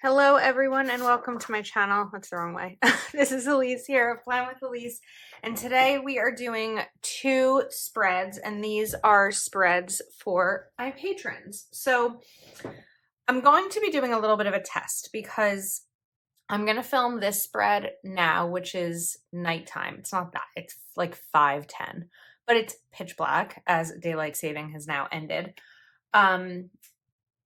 Hello everyone and welcome to my channel. That's the wrong way. This is Elise here of Plan with Elise, and today we are doing two spreads, and these are spreads for my patrons. So I'm going to be doing a little bit of a test because I'm going to film this spread now, which is nighttime. It's not that, it's like 5:10, but it's pitch black as daylight saving has now ended.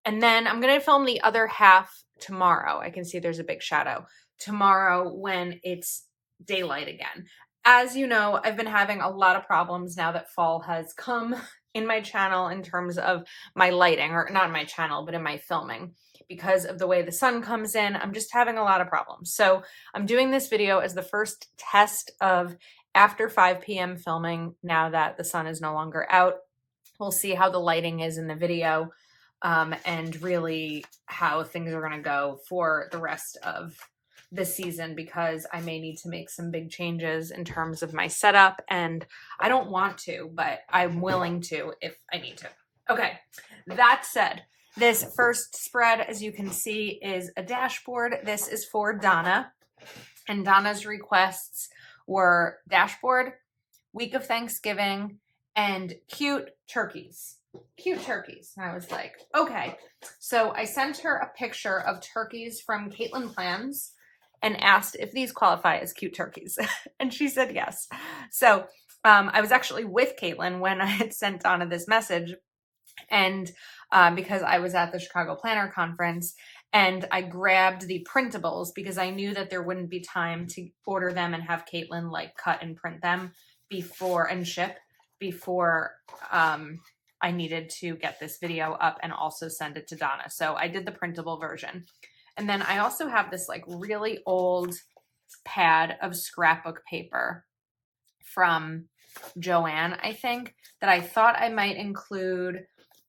And then I'm going to film the other half tomorrow. I can see there's a big shadow. Tomorrow when it's daylight again. As you know, I've been having a lot of problems now that fall has come in my channel in terms of my lighting, or not in my channel, but in my filming. Because of the way the sun comes in, I'm just having a lot of problems. So I'm doing this video as the first test of after 5 p.m. filming now that the sun is no longer out. We'll see how the lighting is in the video. And really how things are going to go for the rest of the season, because I may need to make some big changes in terms of my setup, and I don't want to, but I'm willing to if I need to. Okay, that said, this first spread, as you can see, is a dashboard. This is for Donna, and Donna's requests were dashboard, week of Thanksgiving, and cute turkeys. Cute turkeys. And I was like, okay. So I sent her a picture of turkeys from Caitlin Plans and asked if these qualify as cute turkeys. And she said yes. So I was actually with Caitlin when I had sent Donna this message, and because I was at the Chicago Planner Conference, and I grabbed the printables because I knew that there wouldn't be time to order them and have Caitlin like cut and print them before and ship before I needed to get this video up and also send it to Donna. So I did the printable version. And then I also have this like really old pad of scrapbook paper from Joanne, I think, that I thought I might include.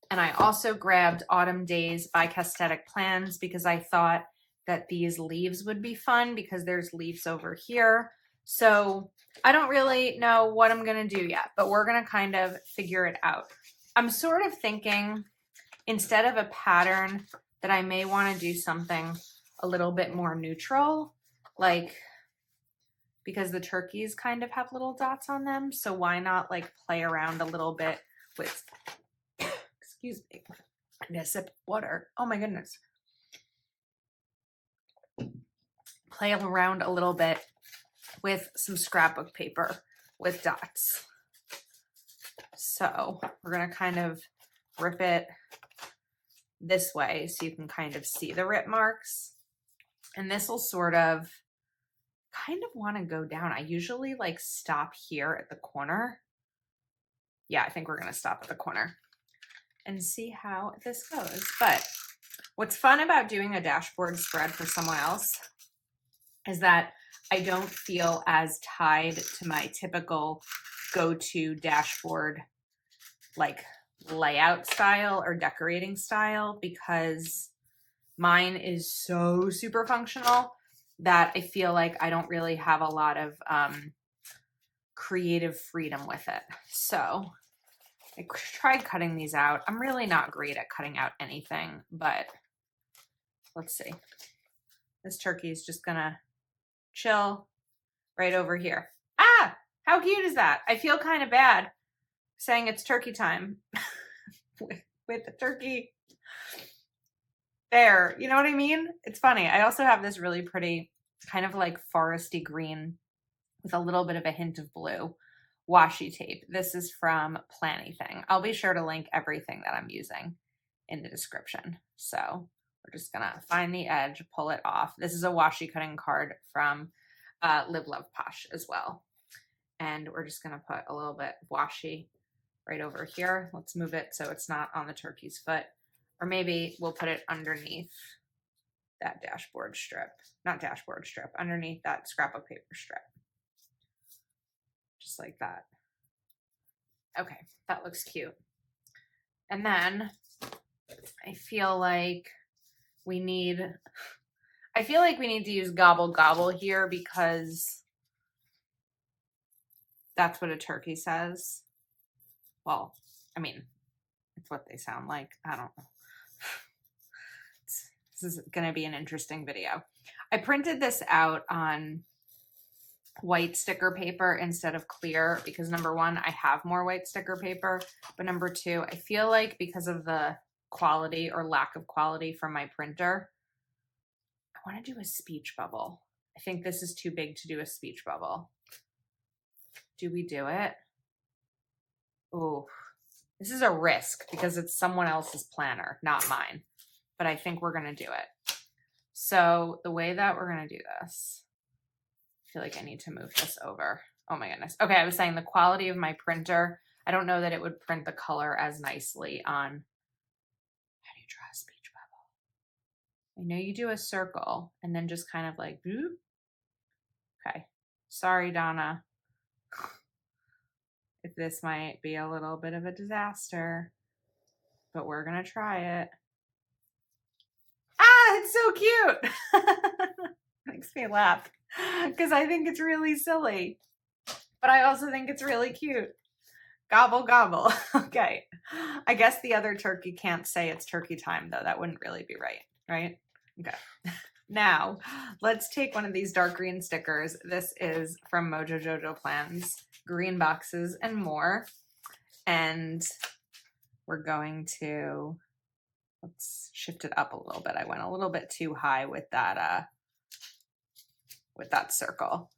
And I also grabbed Autumn Days by Castetic Plans because I thought that these leaves would be fun because there's leaves over here. So I don't really know what I'm going to do yet, but we're going to kind of figure it out. I'm sort of thinking, instead of a pattern, that I may want to do something a little bit more neutral, like, because the turkeys kind of have little dots on them. So why not like play around a little bit with, excuse me, I need a sip of water. Oh my goodness. Play around a little bit with some scrapbook paper with dots. So we're going to kind of rip it this way so you can kind of see the rip marks. And this will sort of kind of want to go down. I usually like stop here at the corner. Yeah, I think we're going to stop at the corner and see how this goes. But what's fun about doing a dashboard spread for someone else is that I don't feel as tied to my typical go-to dashboard like layout style or decorating style, because mine is so super functional that I feel like I don't really have a lot of creative freedom with it. So I tried cutting these out. I'm really not great at cutting out anything, but let's see. This turkey is just gonna chill right over here. Ah, how cute is that? I feel kind of bad saying it's turkey time with the turkey there. You know what I mean? It's funny. I also have this really pretty kind of like foresty green with a little bit of a hint of blue washi tape. This is from Plannything. I'll be sure to link everything that I'm using in the description. So we're just gonna find the edge, pull it off. This is a washi cutting card from Live Love Posh as well. And we're just gonna put a little bit of washi right over here. Let's move it so it's not on the turkey's foot. Or maybe we'll put it underneath that dashboard strip. Not dashboard strip, underneath that scrapbook paper strip. Just like that. Okay, that looks cute. And then I feel like we need to use Gobble Gobble here because that's what a turkey says. Well, I mean, it's what they sound like. I don't know. This is going to be an interesting video. I printed this out on white sticker paper instead of clear because number one, I have more white sticker paper, but number two, I feel like because of the quality or lack of quality from my printer, I want to do a speech bubble. I think this is too big to do a speech bubble. Do we do it? Oh, this is a risk because it's someone else's planner, not mine, but I think we're going to do it. So the way that we're going to do this, I feel like I need to move this over. Oh my goodness. Okay, I was saying the quality of my printer, I don't know that it would print the color as nicely on, how do you draw a speech bubble? I know you do a circle and then just kind of like, boop. Okay, sorry, Donna. If this might be a little bit of a disaster, but we're going to try it. Ah, it's so cute. Makes me laugh because I think it's really silly, but I also think it's really cute. Gobble, gobble. Okay. I guess the other turkey can't say it's turkey time though. That wouldn't really be right, right? Okay. Now, let's take one of these dark green stickers. This is from Mojo Jojo Plans, Green Boxes and More. And we're going to, let's shift it up a little bit. I went a little bit too high with that circle.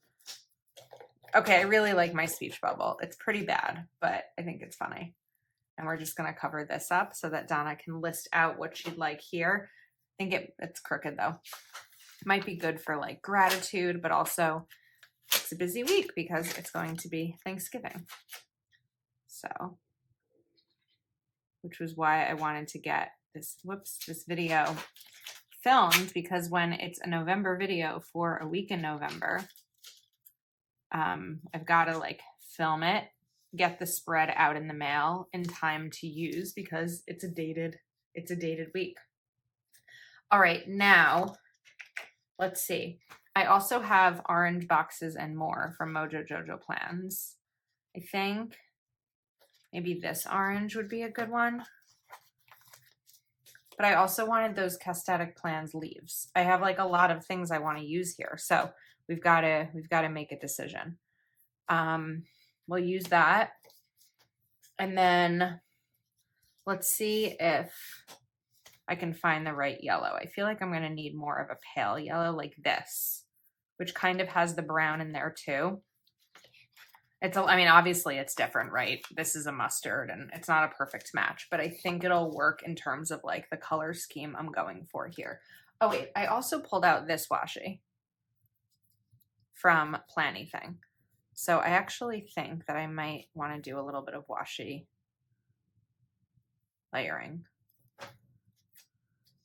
Okay, I really like my speech bubble. It's pretty bad, but I think it's funny. And we're just going to cover this up so that Donna can list out what she'd like here. I think it's crooked though. Might be good for like gratitude, but also it's a busy week because it's going to be Thanksgiving. So, which was why I wanted to get this video filmed, because when it's a November video for a week in November, I've got to like film it, get the spread out in the mail in time to use because it's a dated week. All right, now let's see. I also have Orange Boxes and More from Mojo Jojo Plans. I think maybe this orange would be a good one. But I also wanted those Castatic Plans leaves. I have like a lot of things I want to use here, so we've got to make a decision. We'll use that, and then let's see if I can find the right yellow. I feel like I'm going to need more of a pale yellow like this, which kind of has the brown in there too. I mean, obviously it's different, right? This is a mustard and it's not a perfect match, but I think it'll work in terms of like the color scheme I'm going for here. Oh wait, I also pulled out this washi from Plannything. So I actually think that I might want to do a little bit of washi layering.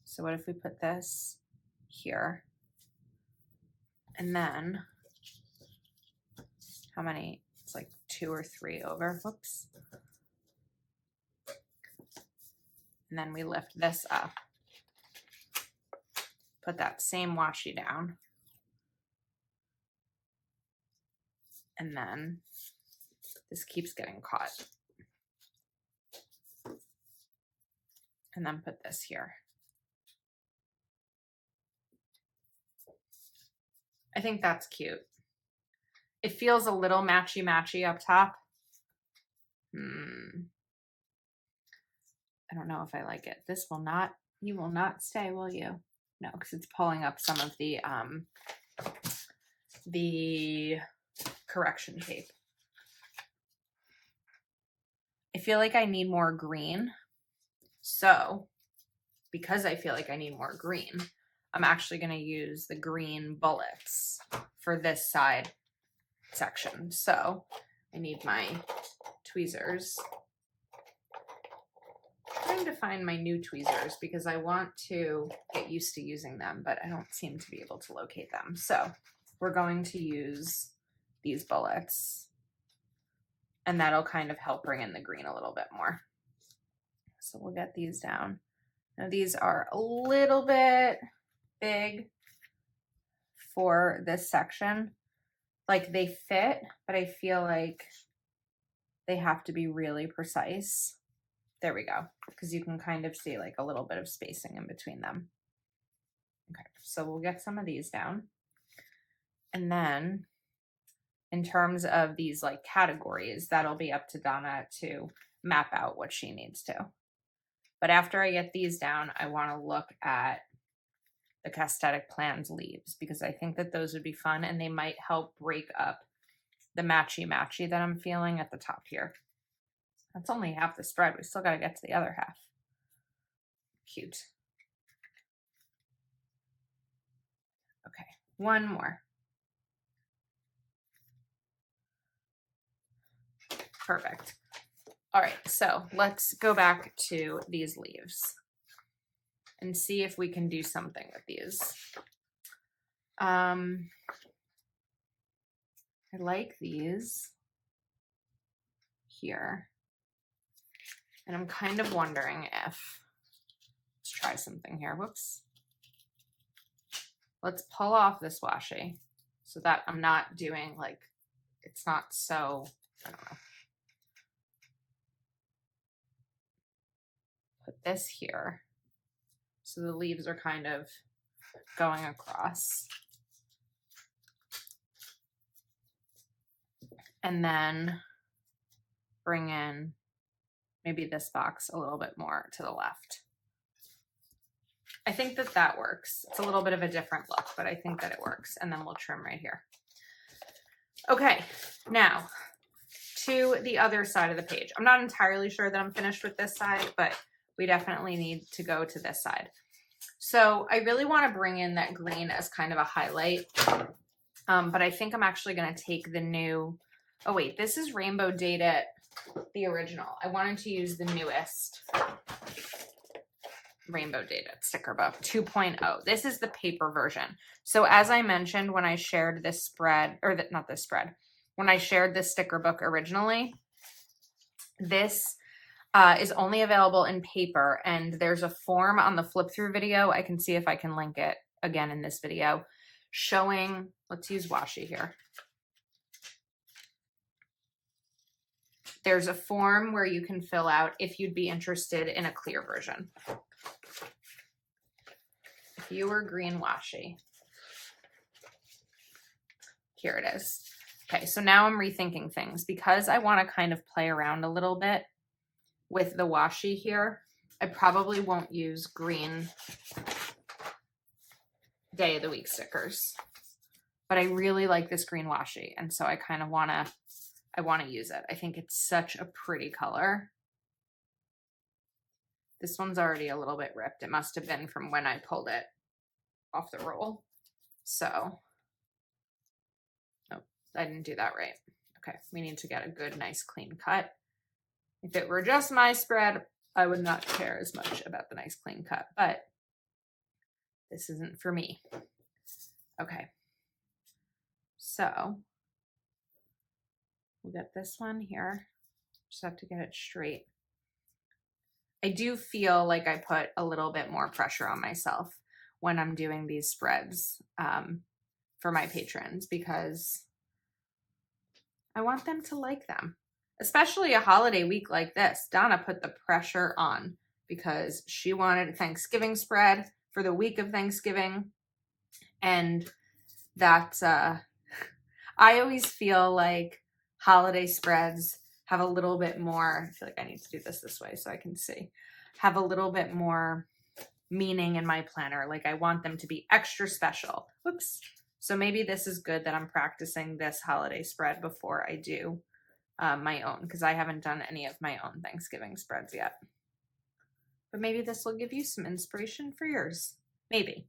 So what if we put this here? And then, how many? It's like 2 or 3 over. Whoops. And then we lift this up. Put that same washi down. And then this keeps getting caught. And then put this here. I think that's cute. It feels a little matchy-matchy up top. I don't know if I like it. This will not, you will not stay, will you? No, because it's pulling up some of the correction tape. I feel like I need more green. So, because I feel like I need more green, I'm actually going to use the green bullets for this side section. So I need my tweezers. I'm trying to find my new tweezers because I want to get used to using them, but I don't seem to be able to locate them. So we're going to use these bullets, and that'll kind of help bring in the green a little bit more. So we'll get these down. Now these are a little bit big for this section. Like they fit, but I feel like they have to be really precise. There we go. Because you can kind of see like a little bit of spacing in between them. Okay, so we'll get some of these down. And then in terms of these like categories, that'll be up to Donna to map out what she needs to. But after I get these down, I want to look at the Castetic Plans leaves because I think that those would be fun and they might help break up the matchy-matchy that I'm feeling at the top here. That's only half the spread. We still got to get to the other half. Cute. Okay, one more. Perfect. All right, so let's go back to these leaves and see if we can do something with these. I like these here. And I'm kind of wondering if, let's try something here. Whoops. Let's pull off this washi so that I'm not doing like, it's not so, I don't know. Put this here. So the leaves are kind of going across. And then bring in maybe this box a little bit more to the left. I think that that works. It's a little bit of a different look, but I think that it works. And then we'll trim right here. Okay, now to the other side of the page. I'm not entirely sure that I'm finished with this side, but we definitely need to go to this side. So I really want to bring in that green as kind of a highlight, but I think I'm actually going to take the new, oh wait, this is Rainbow Date-It, the original. I wanted to use the newest Rainbow Date-It sticker book 2.0. This is the paper version. So as I mentioned, when I shared this spread, or not this spread, when I shared this sticker book originally, this is only available in paper, and there's a form on the flip through video. I can see if I can link it again in this video showing, let's use washi here. There's a form where you can fill out if you'd be interested in a clear version. If you were green washi. Here it is. Okay, so now I'm rethinking things because I want to kind of play around a little bit with the washi here. I probably won't use green Day of the Week stickers, but I really like this green washi, and so I kind of want to use it. I think it's such a pretty color. This one's already a little bit ripped. It must have been from when I pulled it off the roll. So, nope, I didn't do that right. Okay, we need to get a good, nice, clean cut. If it were just my spread, I would not care as much about the nice, clean cut, but this isn't for me. Okay, so we'll get this one here. Just have to get it straight. I do feel like I put a little bit more pressure on myself when I'm doing these spreads for my patrons because I want them to like them. Especially a holiday week like this. Donna put the pressure on because she wanted a Thanksgiving spread for the week of Thanksgiving. And that's, I always feel like holiday spreads have a little bit more, I feel like I need to do this way so I can see, have a little bit more meaning in my planner. Like I want them to be extra special. Whoops. So maybe this is good that I'm practicing this holiday spread before I do my own, because I haven't done any of my own Thanksgiving spreads yet. But maybe this will give you some inspiration for yours. Maybe.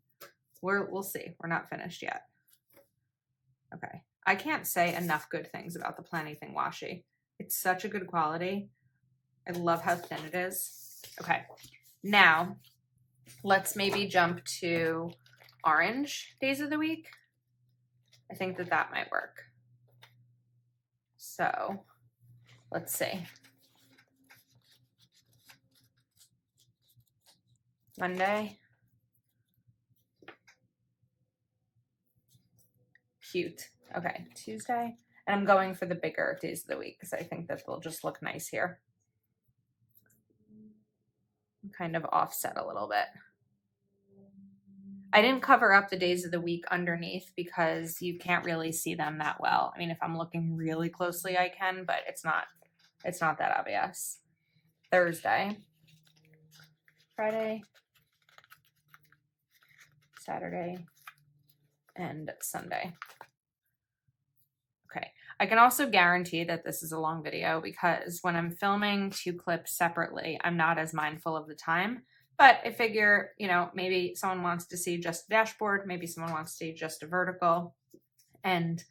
We'll see. We're not finished yet. Okay. I can't say enough good things about the Planything washi. It's such a good quality. I love how thin it is. Okay. Now, let's maybe jump to orange days of the week. I think that that might work. So, let's see. Monday. Cute. Okay, Tuesday. And I'm going for the bigger days of the week because I think that they'll just look nice here. Kind of offset a little bit. I didn't cover up the days of the week underneath because you can't really see them that well. I mean, if I'm looking really closely, I can, but it's not that obvious. Thursday, Friday, Saturday, and Sunday. Okay. I can also guarantee that this is a long video because when I'm filming 2 clips separately, I'm not as mindful of the time. But I figure, you know, maybe someone wants to see just the dashboard, maybe someone wants to see just a vertical, and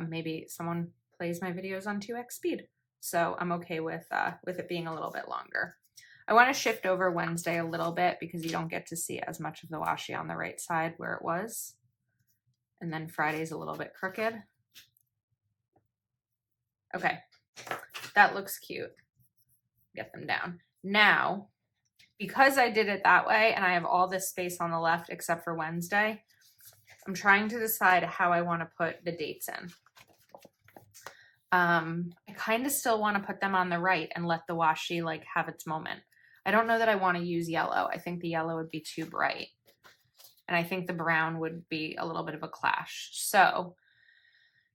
maybe someone plays my videos on 2x speed. So I'm okay with it being a little bit longer. I want to shift over Wednesday a little bit because you don't get to see as much of the washi on the right side where it was. And then Friday's a little bit crooked. Okay, that looks cute. Get them down. Now, because I did it that way and I have all this space on the left except for Wednesday, I'm trying to decide how I want to put the dates in. I kind of still want to put them on the right and let the washi like have its moment. I don't know that I want to use yellow. I think the yellow would be too bright. And I think the brown would be a little bit of a clash. So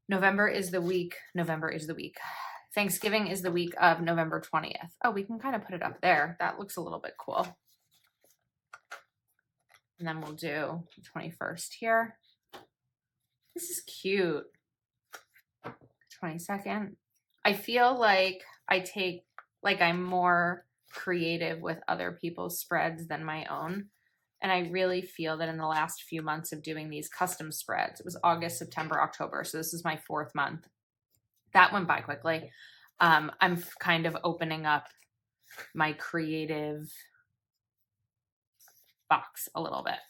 November is the week. Thanksgiving is the week of November 20th. Oh, we can kind of put it up there. That looks a little bit cool. And then we'll do the 21st here. This is cute. 22nd. I feel like I'm more creative with other people's spreads than my own. And I really feel that in the last few months of doing these custom spreads, it was August, September, October. So this is my 4th month. That went by quickly. I'm kind of opening up my creative box a little bit.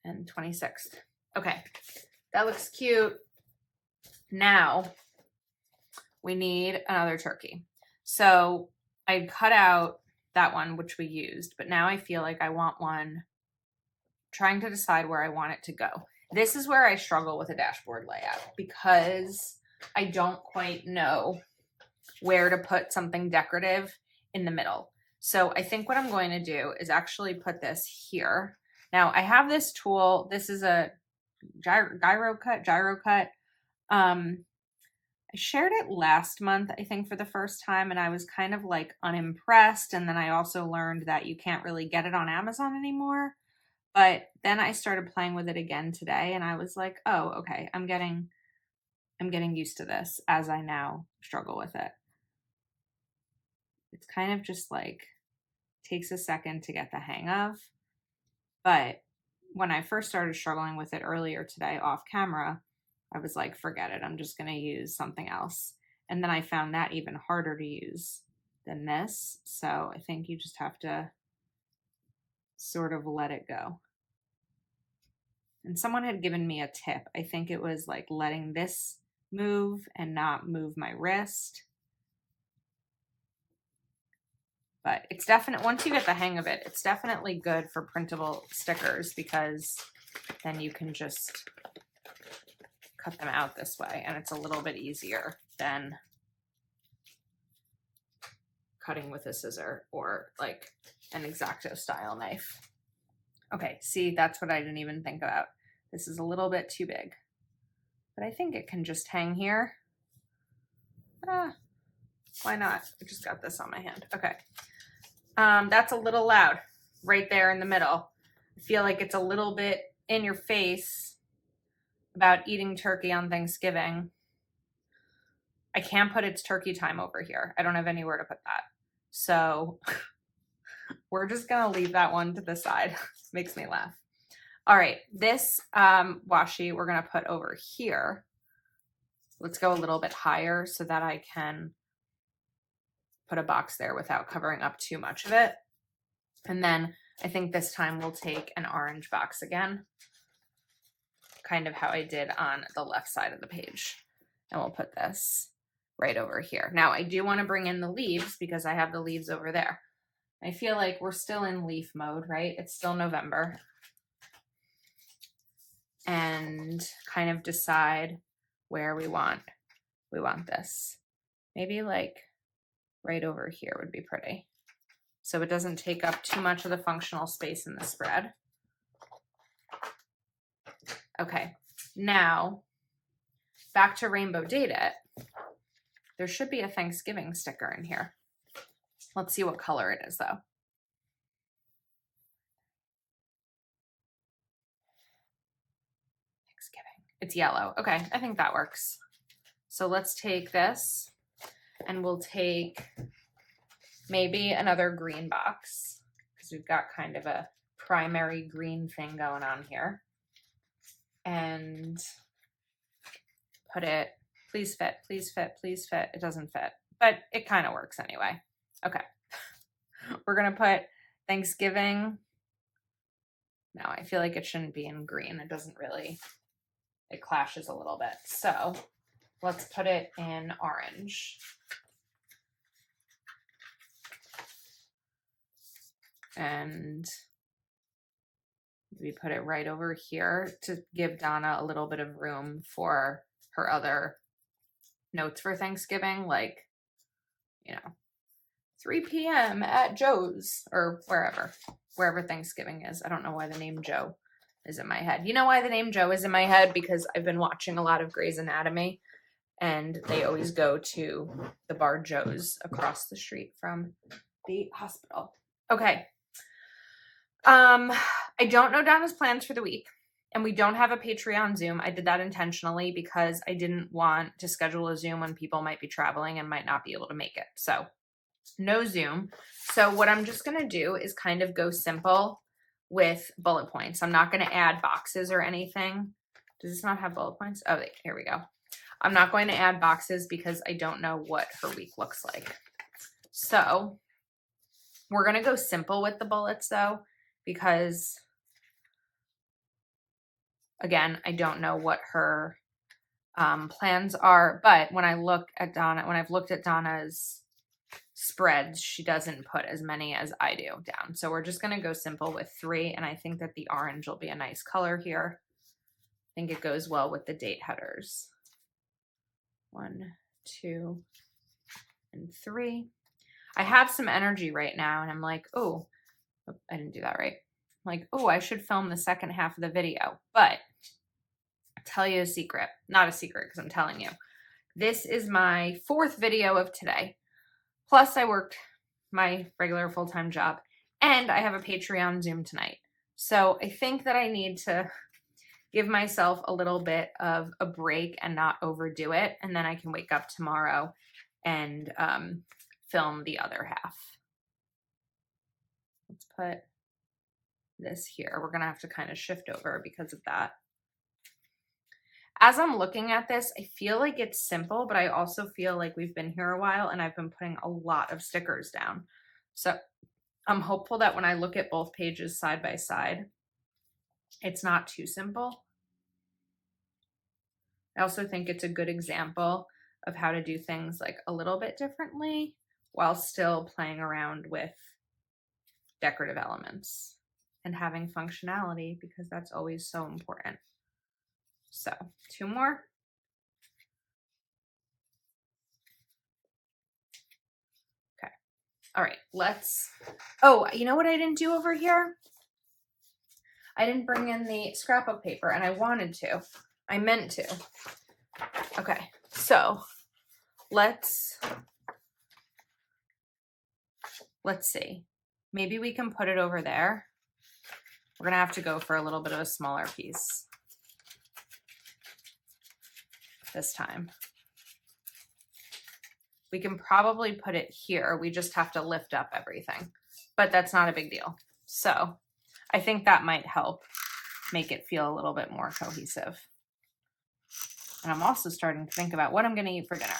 And 26th. Okay, that looks cute. Now we need another turkey. So I cut out that one, which we used, but now I feel like I want one, trying to decide where I want it to go. This is where I struggle with a dashboard layout because I don't quite know where to put something decorative in the middle. So I think what I'm going to do is actually put this here. Now I have this tool. This is a gyro cut. I shared it last month, I think, for the first time, and I was kind of like unimpressed. And then I also learned that you can't really get it on Amazon anymore. But then I started playing with it again today, and I was like, oh, okay, I'm getting used to this as I now struggle with it. It's kind of just like takes a second to get the hang of. But when I first started struggling with it earlier today off camera, I was like, forget it. I'm just going to use something else. And then I found that even harder to use than this. So I think you just have to sort of let it go. And someone had given me a tip. I think it was like letting this move and not move my wrist. But it's definite, once you get the hang of it, it's definitely good for printable stickers because then you can just cut them out this way, and it's a little bit easier than cutting with a scissor or like an X-Acto style knife. Okay, see, that's what I didn't even think about. This is a little bit too big, but I think it can just hang here. Why not? I just got this on my hand. Okay. That's a little loud right there in the middle. I feel like it's a little bit in your face about eating turkey on Thanksgiving. I can't put it's turkey time over here. I don't have anywhere to put that. So we're just going to leave that one to the side. Makes me laugh. All right, this washi we're going to put over here. Let's go a little bit higher so that I can put a box there without covering up too much of it. And then I think this time we'll take an orange box again, kind of how I did on the left side of the page. And we'll put this right over here. Now I do want to bring in the leaves because I have the leaves over there. I feel like we're still in leaf mode, right? It's still November. And kind of decide where we want this. Maybe like right over here would be pretty. So it doesn't take up too much of the functional space in the spread. Okay, now back to Rainbow Date It. There should be a Thanksgiving sticker in here. Let's see what color it is though. Thanksgiving. It's yellow. Okay, I think that works. So let's take this and we'll take maybe another green box because we've got kind of a primary green thing going on here. And put it, please fit, please fit, please fit. It doesn't fit, but it kind of works anyway. Okay. We're going to put Thanksgiving. No, I feel like it shouldn't be in green. It doesn't really, it clashes a little bit. So let's put it in orange. And we put it right over here to give Donna a little bit of room for her other notes for Thanksgiving, like, you know, 3 p.m. at Joe's or wherever Thanksgiving is. I don't know why the name Joe is in my head. You know why the name Joe is in my head? Because I've been watching a lot of Grey's Anatomy and they always go to the bar Joe's across the street from the hospital. Okay. I don't know Donna's plans for the week and we don't have a Patreon Zoom. I did that intentionally because I didn't want to schedule a Zoom when people might be traveling and might not be able to make it. So no Zoom. So what I'm just going to do is kind of go simple with bullet points. I'm not going to add boxes or anything. Does this not have bullet points? Oh, here we go. I'm not going to add boxes because I don't know what her week looks like. So we're going to go simple with the bullets though, because again, I don't know what her plans are, but when I look at Donna, when I've looked at Donna's spreads, she doesn't put as many as I do down. So we're just going to go simple with 3. And I think that the orange will be a nice color here. I think it goes well with the date headers. 1, 2, and 3. I have some energy right now and I'm like, oh, I didn't do that right. I'm like, oh, I should film the second half of the video, but I'll tell you a secret, not a secret because I'm telling you, this is my 4th video of today. Plus I worked my regular full-time job and I have a Patreon Zoom tonight. So I think that I need to give myself a little bit of a break and not overdo it. And then I can wake up tomorrow and film the other half. Let's put this here. We're going to have to kind of shift over because of that. As I'm looking at this, I feel like it's simple, but I also feel like we've been here a while and I've been putting a lot of stickers down. So I'm hopeful that when I look at both pages side by side, it's not too simple. I also think it's a good example of how to do things like a little bit differently while still playing around with decorative elements and having functionality because that's always so important. So 2 more. Okay. All right, oh, you know what I didn't do over here? I didn't bring in the scrapbook paper and I wanted to. I meant to. Okay, so let's see. Maybe we can put it over there. We're gonna have to go for a little bit of a smaller piece this time. We can probably put it here. We just have to lift up everything, but that's not a big deal. So I think that might help make it feel a little bit more cohesive. And I'm also starting to think about what I'm going to eat for dinner.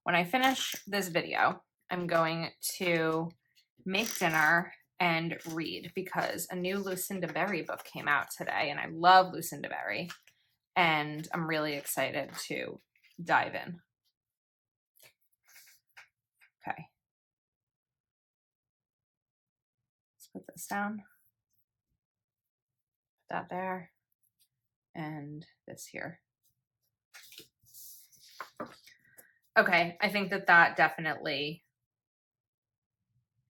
When I finish this video, I'm going to make dinner and read because a new Lucinda Berry book came out today and I love Lucinda Berry and I'm really excited to dive in. Okay. Let's put this down. Put that there. And this here. Okay, I think that that definitely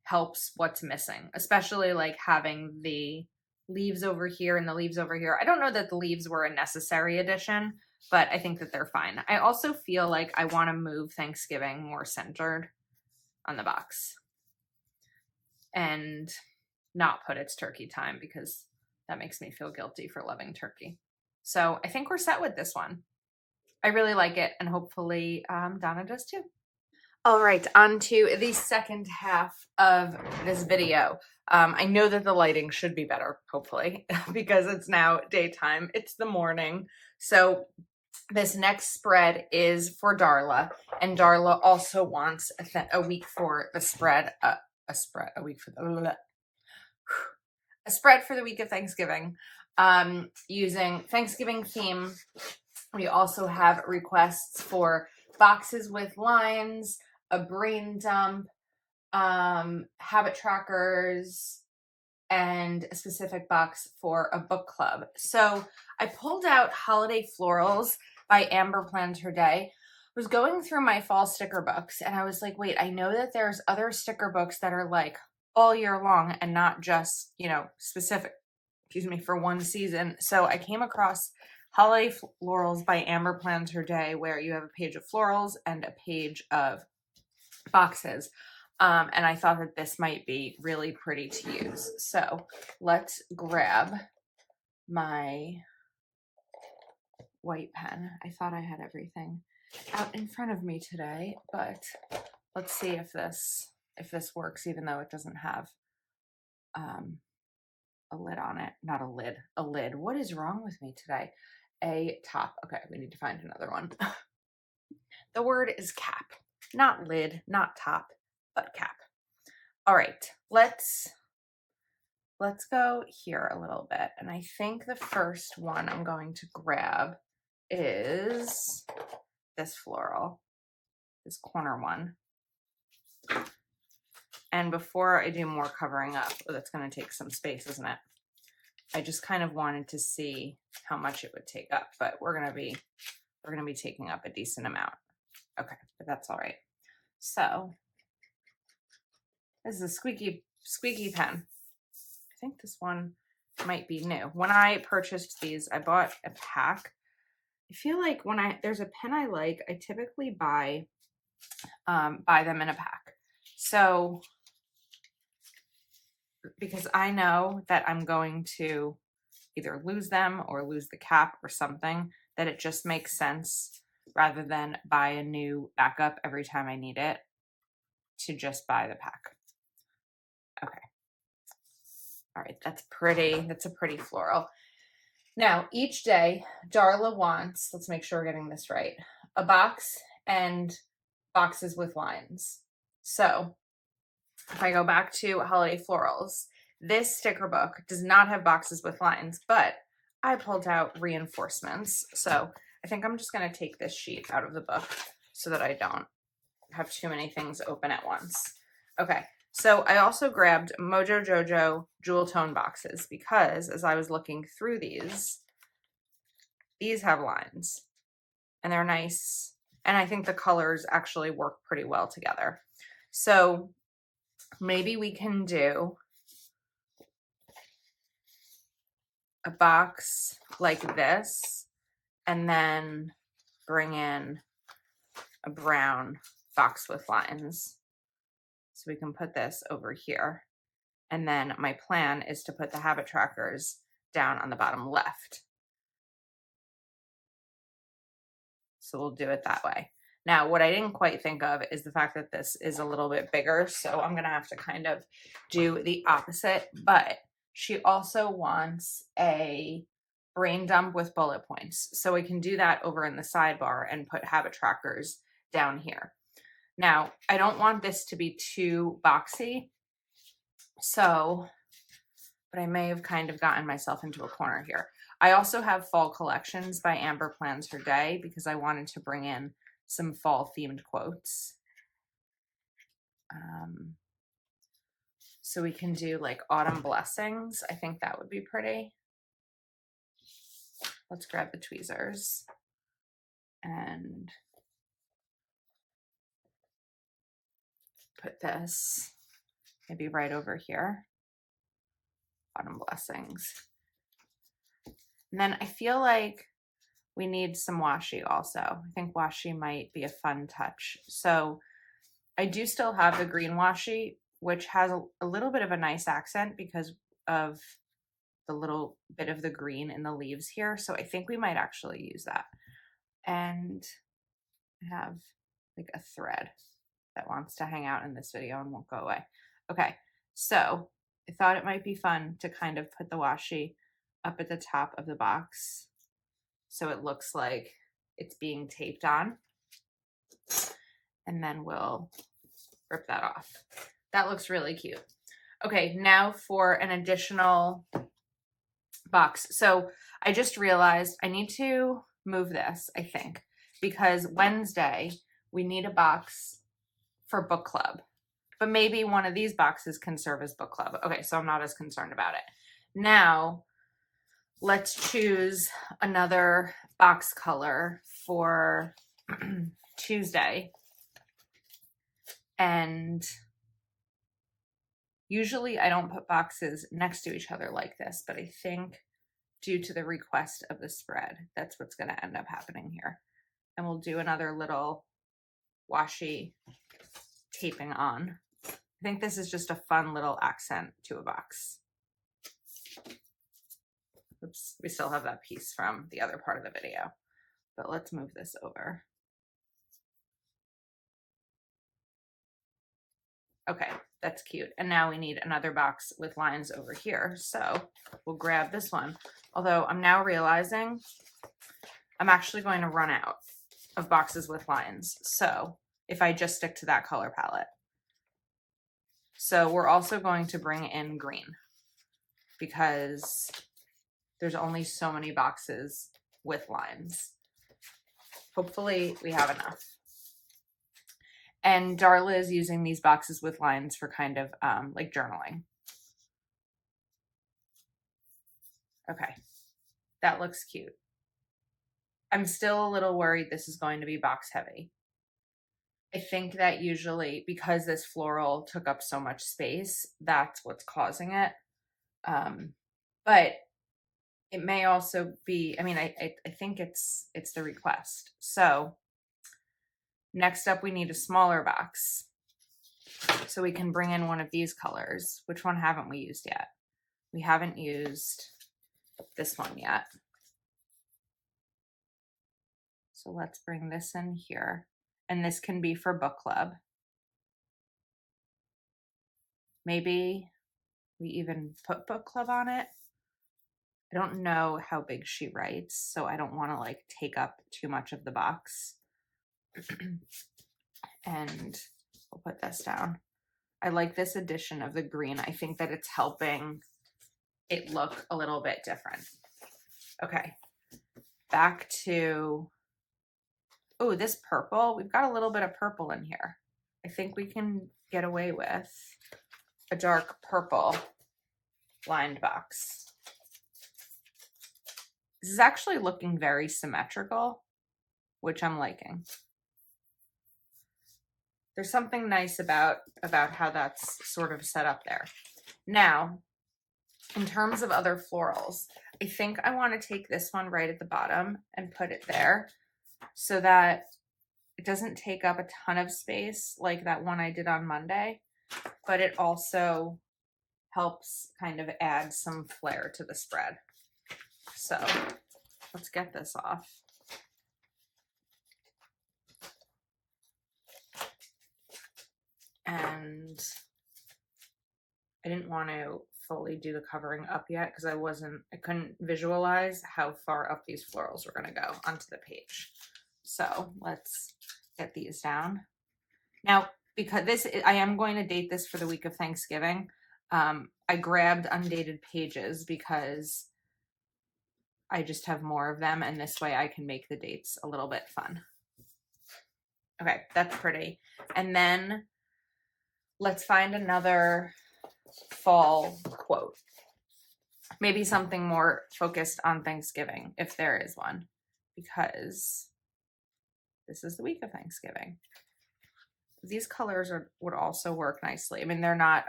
helps what's missing, especially like having the leaves over here and the leaves over here. I don't know that the leaves were a necessary addition, but I think that they're fine. I also feel like I want to move Thanksgiving more centered on the box and not put it's turkey time because that makes me feel guilty for loving turkey. So I think we're set with this one. I really like it, and hopefully Donna does too. All right, on to the second half of this video. I know that the lighting should be better, hopefully, because it's now daytime. It's the morning. So this next spread is for Darla, and Darla also wants a week for the spread, a spread for the week of Thanksgiving, using Thanksgiving theme. We also have requests for boxes with lines, a brain dump, habit trackers, and a specific box for a book club. So I pulled out Holiday Florals by Amber Plans Her Day. I was going through my fall sticker books and I was like, wait, I know that there's other sticker books that are like all year long and not just, you know, specific, for one season. So I came across Holiday Florals by Amber Plans Her Day, where you have a page of florals and a page of boxes. And I thought that this might be really pretty to use. So let's grab my white pen. I thought I had everything out in front of me today, but let's see if this works, even though it doesn't have a lid on it. Not a lid, a lid. What is wrong with me today? A top. Okay, we need to find another one. The word is cap, not lid, not top, but cap. All right, let's go here a little bit. And I think the first one I'm going to grab is this floral, this corner one. And before I do more covering up, that's going to take some space, isn't it? I just kind of wanted to see how much it would take up, but we're going to be taking up a decent amount. Okay, but that's all right. So this is a squeaky pen. I think this one might be new. When I purchased these, I bought a pack. I feel like when there's a pen I like, I typically buy them in a pack. So because I know that I'm going to either lose them or lose the cap or something, that it just makes sense, rather than buy a new backup every time I need it, to just buy the pack. Okay. All right, that's pretty. That's a pretty floral. Now, each day, Darla wants, let's make sure we're getting this right, a box and boxes with lines. So if I go back to Holiday Florals, this sticker book does not have boxes with lines, but I pulled out reinforcements. So I think I'm just going to take this sheet out of the book so that I don't have too many things open at once. Okay, so I also grabbed Mojo Jojo Jewel Tone boxes because as I was looking through these have lines and they're nice. And I think the colors actually work pretty well together. So maybe we can do a box like this and then bring in a brown box with lines. So we can put this over here. And then my plan is to put the habit trackers down on the bottom left. So we'll do it that way. Now, what I didn't quite think of is the fact that this is a little bit bigger. So I'm going to have to kind of do the opposite. But she also wants a brain dump with bullet points. So we can do that over in the sidebar and put habit trackers down here. Now, I don't want this to be too boxy. So, but I may have kind of gotten myself into a corner here. I also have Fall Collections by Amber Plans Her Day because I wanted to bring in some fall themed quotes. So we can do like Autumn Blessings. I think that would be pretty. Let's grab the tweezers and put this maybe right over here. Autumn Blessings. And then I feel like we need some washi also. I think washi might be a fun touch. So I do still have the green washi, which has a little bit of a nice accent because of the little bit of the green in the leaves here. So I think we might actually use that. And I have like a thread that wants to hang out in this video and won't go away. Okay, so I thought it might be fun to kind of put the washi up at the top of the box so it looks like it's being taped on. And then we'll rip that off. That looks really cute. Okay, now for an additional box. So I just realized I need to move this, I think, because Wednesday we need a box for book club, but maybe one of these boxes can serve as book club. Okay, so I'm not as concerned about it. Now let's choose another box color for Tuesday. And usually I don't put boxes next to each other like this, but I think due to the request of the spread, that's what's going to end up happening here. And we'll do another little washi taping on. I think this is just a fun little accent to a box. Oops, we still have that piece from the other part of the video, but let's move this over. Okay, that's cute. And now we need another box with lines over here. So we'll grab this one. Although I'm now realizing I'm actually going to run out of boxes with lines. So if I just stick to that color palette. So we're also going to bring in green because there's only so many boxes with lines. Hopefully we have enough. And Darla is using these boxes with lines for kind of like journaling. Okay, that looks cute. I'm still a little worried this is going to be box heavy. I think that usually because this floral took up so much space, that's what's causing it. But it may also be, I mean, I think it's the request. So next up, we need a smaller box so we can bring in one of these colors. Which one haven't we used yet? We haven't used this one yet. So let's bring this in here. And this can be for book club. Maybe we even put book club on it. I don't know how big she writes, so I don't want to like take up too much of the box. And we'll put this down. I like this addition of the green. I think that it's helping it look a little bit different. Okay, back to, oh, this purple. We've got a little bit of purple in here. I think we can get away with a dark purple lined box. This is actually looking very symmetrical, which I'm liking. There's something nice about how that's sort of set up there. Now, in terms of other florals, I think I want to take this one right at the bottom and put it there so that it doesn't take up a ton of space like that one I did on Monday, but it also helps kind of add some flair to the spread. So let's get this off. And I didn't want to fully do the covering up yet because I couldn't visualize how far up these florals were going to go onto the page. So let's get these down. Now, because I am going to date this for the week of Thanksgiving. I grabbed undated pages because I just have more of them, and this way I can make the dates a little bit fun. Okay, that's pretty. And then let's find another fall quote. Maybe something more focused on Thanksgiving, if there is one, because this is the week of Thanksgiving. These colors would also work nicely. I mean, they're not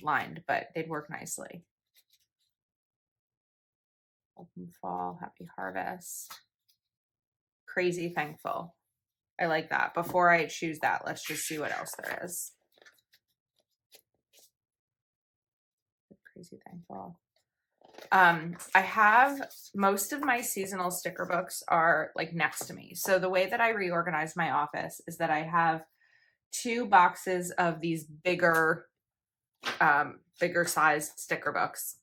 lined, but they'd work nicely. Open fall, happy harvest. Crazy thankful. I like that. Before I choose that, let's just see what else there is. Crazy thankful. I have most of my seasonal sticker books are like next to me. So the way that I reorganize my office is that I have 2 boxes of these bigger sized sticker books.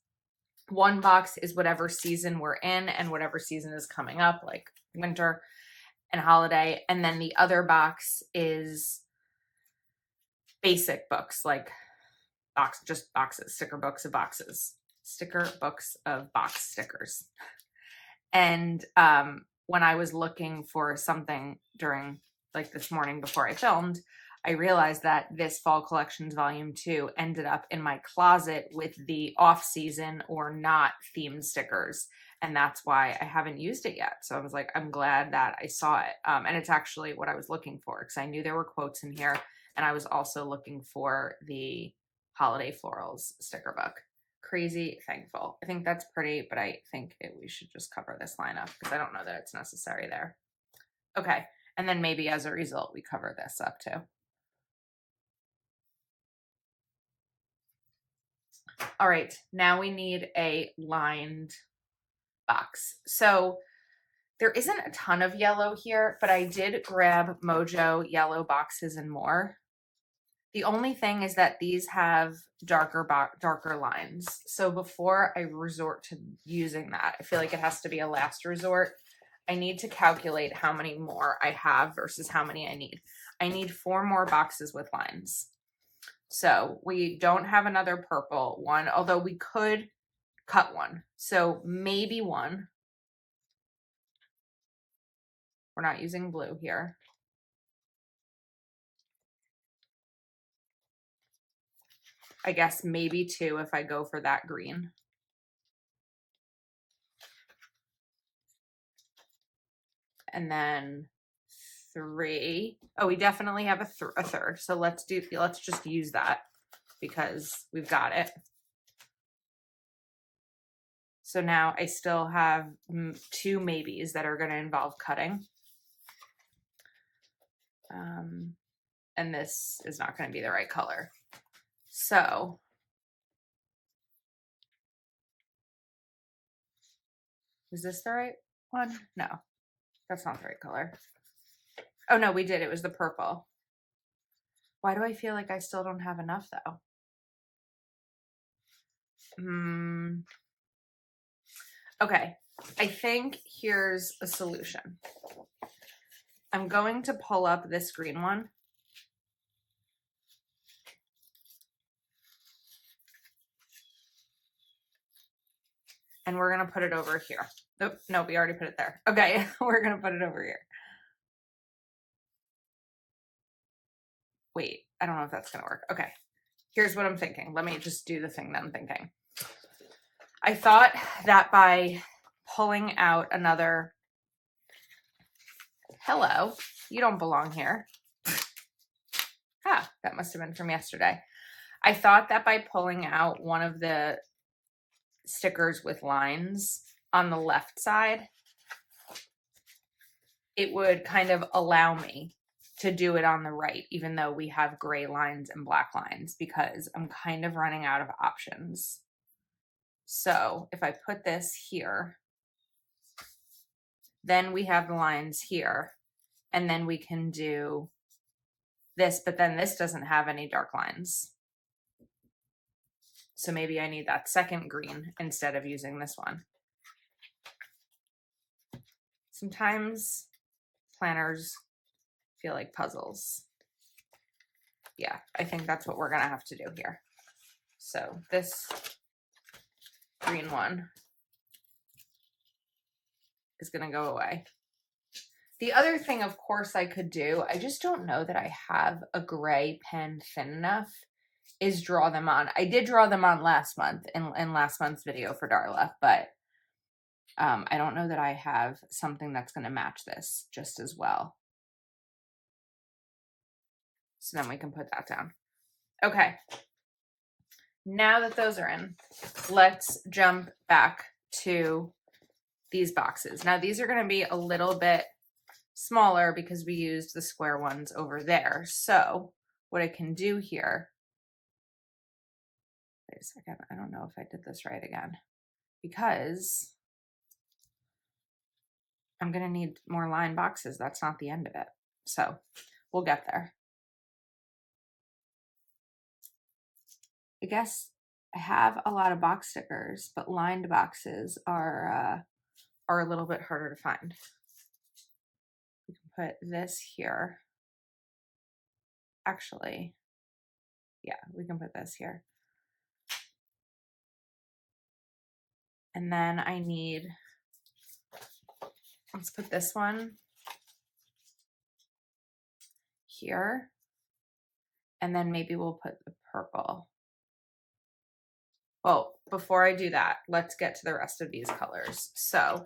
One box is whatever season we're in and whatever season is coming up, like winter and holiday. And then the other box is basic books, like just boxes, sticker books of boxes, sticker books of box stickers. And when I was looking for something during like this morning before I filmed, I realized that this Fall Collections Volume 2 ended up in my closet with the off-season or not themed stickers. And that's why I haven't used it yet. So I was like, I'm glad that I saw it. And it's actually what I was looking for because I knew there were quotes in here. And I was also looking for the Holiday Florals sticker book. Crazy thankful. I think that's pretty, but I think we should just cover this line up because I don't know that it's necessary there. Okay. And then maybe as a result, we cover this up too. All right, now we need a lined box. So there isn't a ton of yellow here, but I did grab Mojo yellow boxes and more. The only thing is that these have darker lines. So before I resort to using that, I feel like it has to be a last resort. I need to calculate how many more I have versus how many I need. I need 4 more boxes with lines. So we don't have another purple one, although we could cut one. So maybe one. We're not using blue here. I guess maybe 2 if I go for that green. And then 3. Oh, we definitely have a third. So let's just use that because we've got it. So now I still have 2 maybes that are going to involve cutting. And this is not going to be the right color. So is this the right one? No, that's not the right color. Oh no, we did. It was the purple. Why do I feel like I still don't have enough though? Okay, I think here's a solution. I'm going to pull up this green one. And we're going to put it over here. Nope, no, we already put it there. Okay, we're going to put it over here. Wait, I don't know if that's going to work. Okay, here's what I'm thinking. Let me just do the thing that I'm thinking. I thought that by pulling out another, hello, you don't belong here. Ah, that must have been from yesterday. I thought that by pulling out one of the stickers with lines on the left side, it would kind of allow me to do it on the right, even though we have gray lines and black lines, because I'm kind of running out of options. So if I put this here, then we have the lines here, and then we can do this, but then this doesn't have any dark lines. So maybe I need that second green instead of using this one. Sometimes planners feel like puzzles. Yeah, I think that's what we're gonna have to do here. So this green one is gonna go away. The other thing, of course, I could do, I just don't know that I have a gray pen thin enough, is draw them on. I did draw them on last month in last month's video for Darla, but I don't know that I have something that's going to match this just as well. So then we can put that down. Okay. Now that those are in, let's jump back to these boxes. Now these are going to be a little bit smaller because we used the square ones over there. So what I can do here, wait a second, I don't know if I did this right again, because I'm going to need more line boxes. That's not the end of it. So we'll get there. I guess I have a lot of box stickers, but lined boxes are a little bit harder to find. We can put this here. Actually, yeah, we can put this here. And then I need, let's put this one here. And then maybe we'll put the purple. Well, before I do that, let's get to the rest of these colors. So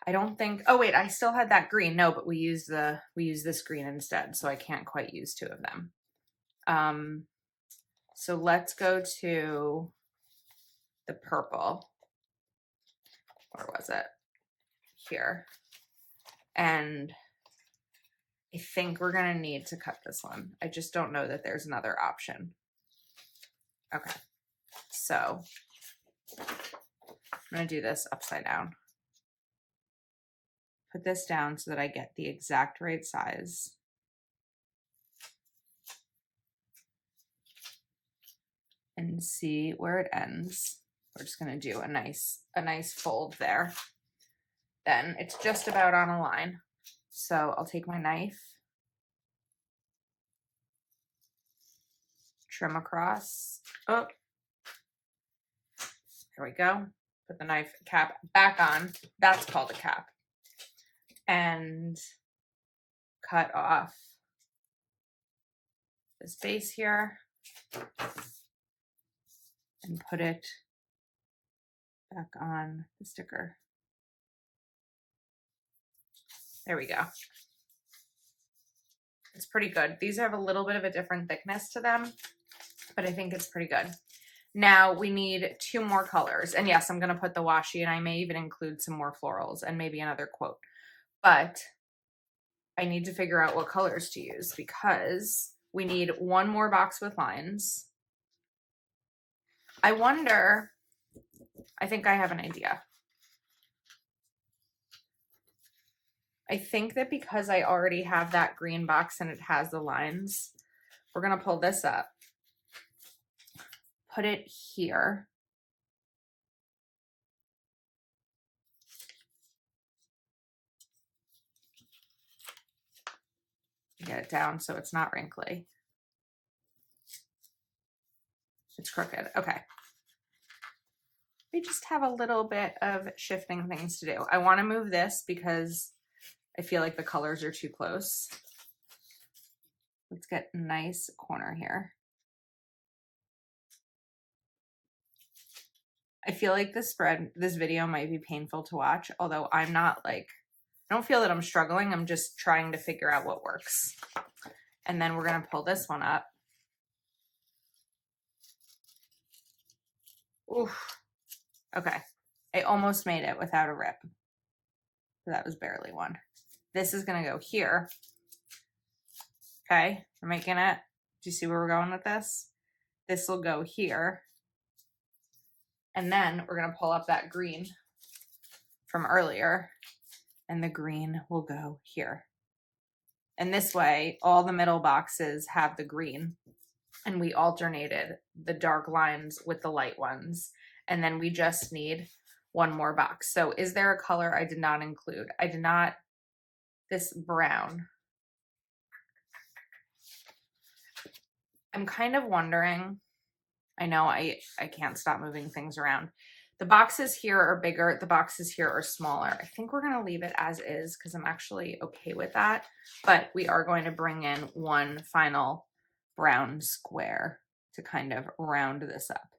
I don't think, oh wait, I still had that green. No, but we use this green instead, so I can't quite use two of them. So let's go to the purple. Where was it? Here. And I think we're gonna need to cut this one. I just don't know that there's another option. Okay, so I'm gonna do this upside down. Put this down so that I get the exact right size. And see where it ends. We're just gonna do a nice fold there. Then it's just about on a line. So I'll take my knife, trim across. Oh, there we go. Put the knife cap back on. That's called a cap. And cut off this base here and put it back on the sticker. There we go. It's pretty good. These have a little bit of a different thickness to them, but I think it's pretty good. Now we need two more colors. And yes, I'm going to put the washi, and I may even include some more florals and maybe another quote. But I need to figure out what colors to use because we need one more box with lines. I wonder, I think I have an idea. I think that because I already have that green box and it has the lines, we're going to pull this up, put it here. Get it down so it's not wrinkly. It's crooked. Okay. We just have a little bit of shifting things to do. I want to move this because I feel like the colors are too close. Let's get a nice corner here. I feel like this video might be painful to watch, although I'm not like, I don't feel that I'm struggling. I'm just trying to figure out what works. And then we're going to pull this one up. Oof. Okay. I almost made it without a rip. That was barely one. This is going to go here. Okay. We're making it. Do you see where we're going with this? This will go here. And then we're going to pull up that green from earlier. And the green will go here. And this way, all the middle boxes have the green. And we alternated the dark lines with the light ones. And then we just need one more box. So is there a color I did not include? I did not, this brown. I'm kind of wondering, I know I can't stop moving things around. The boxes here are bigger, the boxes here are smaller. I think we're gonna leave it as is because I'm actually okay with that. But we are going to bring in one final brown square to kind of round this up.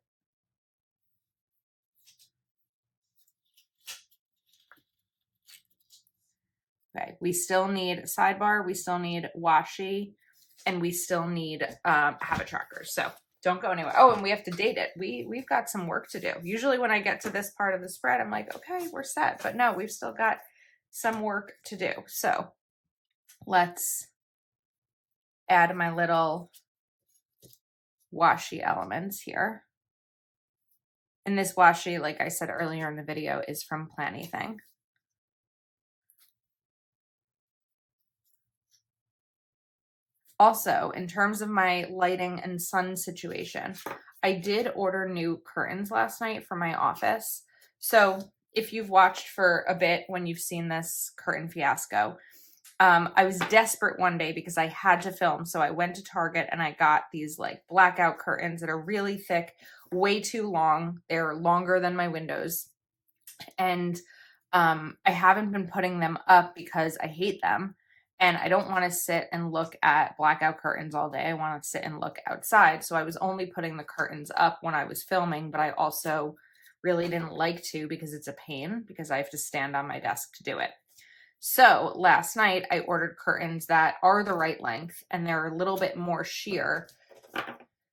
Okay, we still need sidebar, we still need washi, and we still need habit trackers. So Don't go anywhere. Oh, and we have to date it. We've got some work to do. Usually when I get to this part of the spread, I'm like, okay, we're set. But no, we've still got some work to do. So let's add my little washi elements here. And this washi, like I said earlier in the video, is from Planything. Also, in terms of my lighting and sun situation, I did order new curtains last night for my office. So if you've watched for a bit when you've seen this curtain fiasco, I was desperate one day because I had to film. So I went to Target and I got these like blackout curtains that are really thick, way too long. They're longer than my windows. And I haven't been putting them up because I hate them. And I don't want to sit and look at blackout curtains all day. I want to sit and look outside. So I was only putting the curtains up when I was filming, but I also really didn't like to because it's a pain because I have to stand on my desk to do it. So last night I ordered curtains that are the right length and they're a little bit more sheer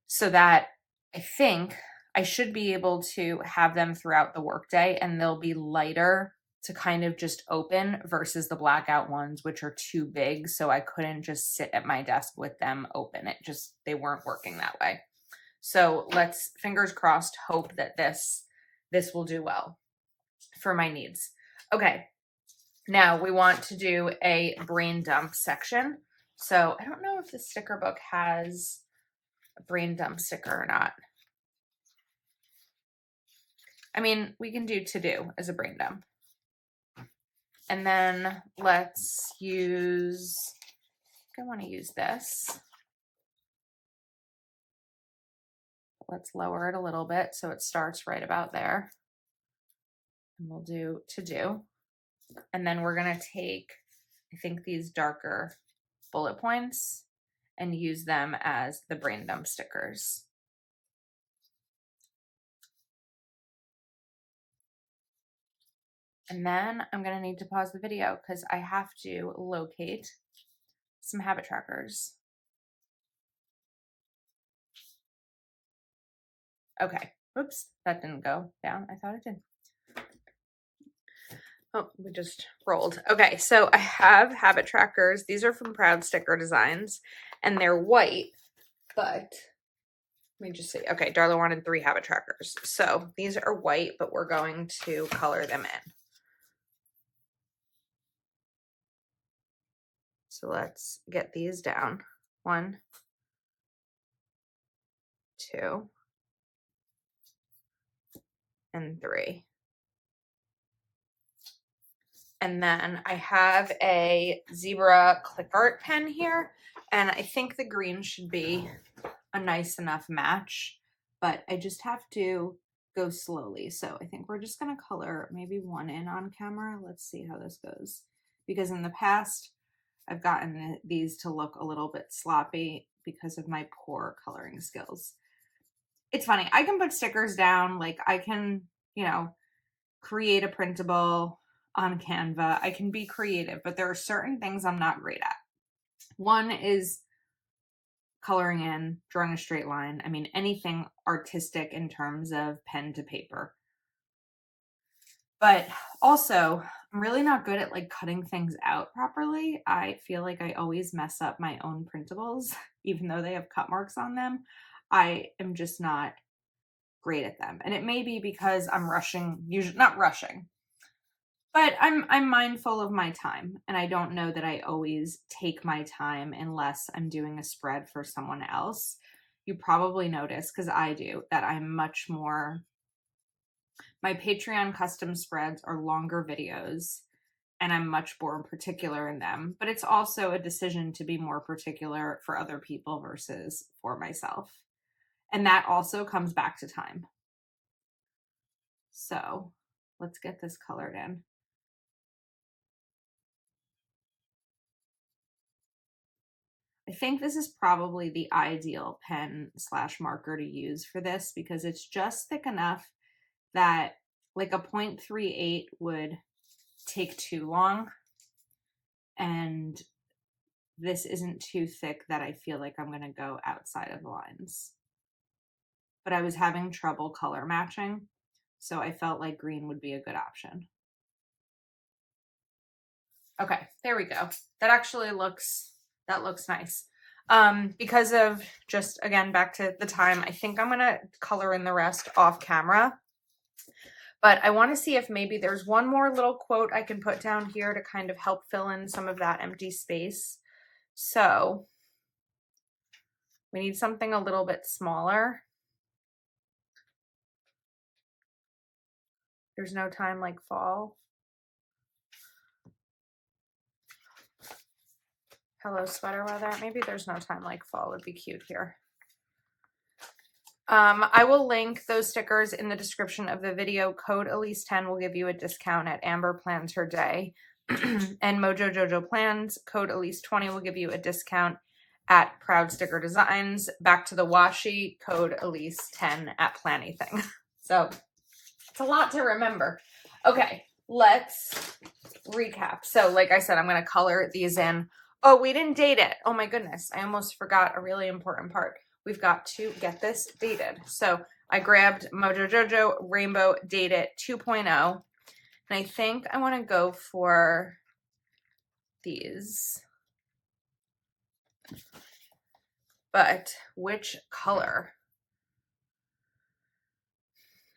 so that I think I should be able to have them throughout the workday and they'll be lighter to kind of just open versus the blackout ones, which are too big. So I couldn't just sit at my desk with them open. They weren't working that way. So let's, fingers crossed, hope that this will do well for my needs. Okay. Now we want to do a brain dump section. So I don't know if the sticker book has a brain dump sticker or not. I mean, we can do to do as a brain dump. And then let's use, I want to use this. Let's lower it a little bit so it starts right about there. And we'll do to do. And then we're going to take, I think, these darker bullet points and use them as the brain dump stickers. And then I'm going to need to pause the video because I have to locate some habit trackers. Okay. Oops, that didn't go down. I thought it did. Oh, we just rolled. Okay, so I have habit trackers. These are from Proud Sticker Designs, and they're white, but let me just see. Okay, Darla wanted 3 habit trackers. So these are white, but we're going to color them in. So let's get these down. 1, 2, and 3. And then I have a zebra click art pen here, and I think the green should be a nice enough match, but I just have to go slowly. So I think we're just going to color maybe 1 in on camera. Let's see how this goes. Because in the past, I've gotten these to look a little bit sloppy because of my poor coloring skills. It's funny. I can put stickers down. Like I can, create a printable on Canva. I can be creative, but there are certain things I'm not great at. One is coloring in, drawing a straight line. I mean, anything artistic in terms of pen to paper. But also, I'm really not good at like cutting things out properly. I feel like I always mess up my own printables, even though they have cut marks on them. I am just not great at them. And it may be because I'm rushing, usually not rushing, but I'm mindful of my time, and I don't know that I always take my time unless I'm doing a spread for someone else. You probably notice, because I do, that I'm much more, my Patreon custom spreads are longer videos, and I'm much more particular in them. But it's also a decision to be more particular for other people versus for myself. And that also comes back to time. So let's get this colored in. I think this is probably the ideal pen / marker to use for this because it's just thick enough that like a 0.38 would take too long. And this isn't too thick that I feel like I'm going to go outside of the lines. but I was having trouble color matching. So I felt like green would be a good option. Okay, there we go. That actually looks nice. Because of just, again, back to the time, I think I'm gonna color in the rest off camera. But I want to see if maybe there's one more little quote I can put down here to kind of help fill in some of that empty space. So we need something a little bit smaller. There's no time like fall. Hello, sweater weather. Maybe there's no time like fall would be cute here. I will link those stickers in the description of the video. Code Elise10 will give you a discount at Amber Plans Her Day. And Mojo Jojo Plans, code Elise20 will give you a discount at Proud Sticker Designs. Back to the washi, code Elise10 at Planything. So it's a lot to remember. Okay, let's recap. So like I said, I'm going to color these in. Oh, we didn't date it. Oh my goodness. I almost forgot a really important part. We've got to get this dated. So I grabbed Mojo Jojo Rainbow Date It 2.0. And I think I want to go for these. But which color?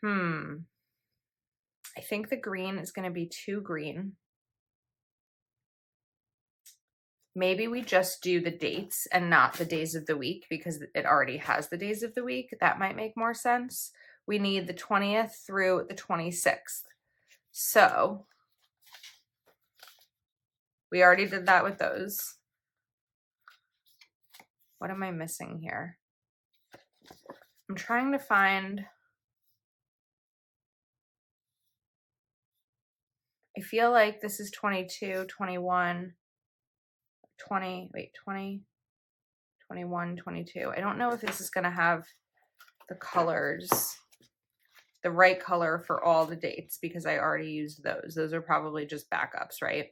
I think the green is going to be too green. Maybe we just do the dates and not the days of the week because it already has the days of the week. That might make more sense. We need the 20th through the 26th. So we already did that with those. What am I missing here? I'm trying to find... I feel like this is 22, 21, 20, wait, 20, 21, 22. I don't know if this is going to have the colors, the right color for all the dates because I already used those. Those are probably just backups, right?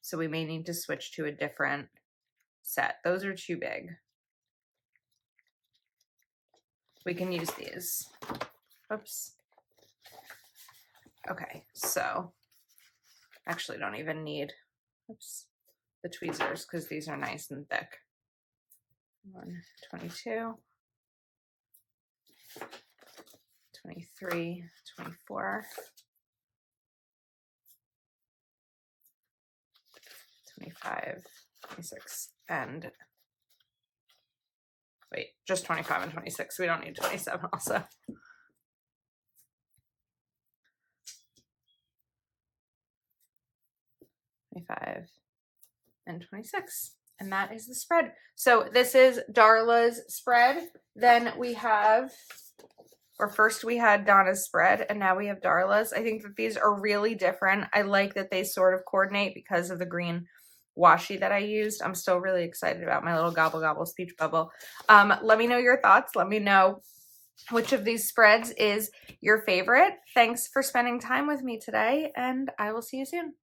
So we may need to switch to a different set. Those are too big. We can use these. Oops. Okay, so actually don't even need, oops, the tweezers because these are nice and thick. 22, 23, 24, 25, 26, and wait, just 25 and 26. We don't need 27 also. And 26, and that is the spread. So this is Darla's spread. Then we have, or first we had Donna's spread, and now we have Darla's. I think that these are really different. I like that they sort of coordinate because of the green washi that I used. I'm still really excited about my little Gobble Gobble speech bubble. Let me know your thoughts. Let me know which of these spreads is your favorite. Thanks for spending time with me today, and I will see you soon.